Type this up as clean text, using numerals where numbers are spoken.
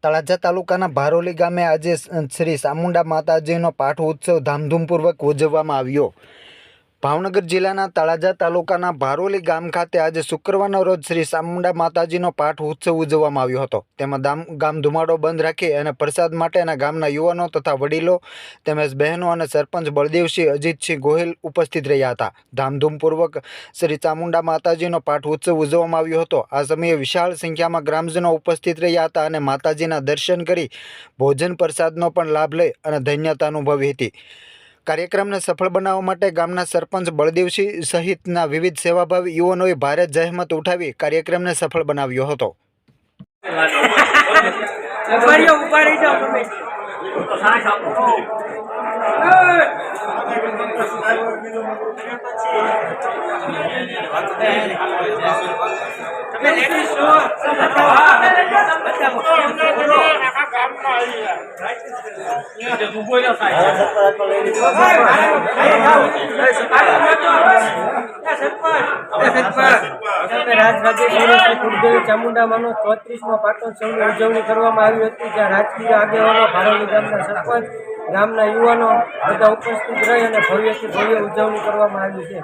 તળાજા તાલુકાના ભારોલી ગામે આજે શ્રી ચામુંડા માતાજીનો પાઠ ઉત્સવ ધામધૂમપૂર્વક ઉજવવામાં આવ્યો। ભાવનગર જિલ્લાના તળાજા તાલુકાના ભારોલી ગામ ખાતે આજે શુક્રવારના રોજ શ્રી ચામુંડા માતાજીનો પાઠ ઉત્સવ ઉજવવામાં આવ્યો હતો। તેમાં ગામ ધુમાડો બંધ રાખી અને પ્રસાદ માટે અને ગામના યુવાનો તથા વડીલો તેમજ બહેનો અને સરપંચ બળદેવસિંહ અજીતસિંહ ગોહિલ ઉપસ્થિત રહ્યા હતા। ધામધૂમપૂર્વક શ્રી ચામુંડા માતાજીનો પાઠ ઉત્સવ ઉજવવામાં આવ્યો હતો। આ સમયે વિશાળ સંખ્યામાં ગ્રામજનો ઉપસ્થિત રહ્યા હતા અને માતાજીના દર્શન કરી ભોજન પ્રસાદનો પણ લાભ લઈ અને ધન્યતા અનુભવી હતી। કાર્યક્રમને સફળ બનાવવા માટે ગામના સરપંચ બળદેવસિંહ સહિતના વિવિધ સેવાભાવી યુવાનોએ ભારે જહેમત ઉઠાવી કાર્યક્રમને સફળ બનાવ્યો હતો। ચામુંડા માનો 34મો પાટોત્સવની ઉજવણી કરવામાં આવી હતી, જ્યાં રાજકીય આગેવાનો, ભારોલી ગામના સરપંચ, ગામના યુવાનો બધા ઉપસ્થિત રહી અને ભવ્યથી ભવ્ય ઉજવણી કરવામાં આવી છે।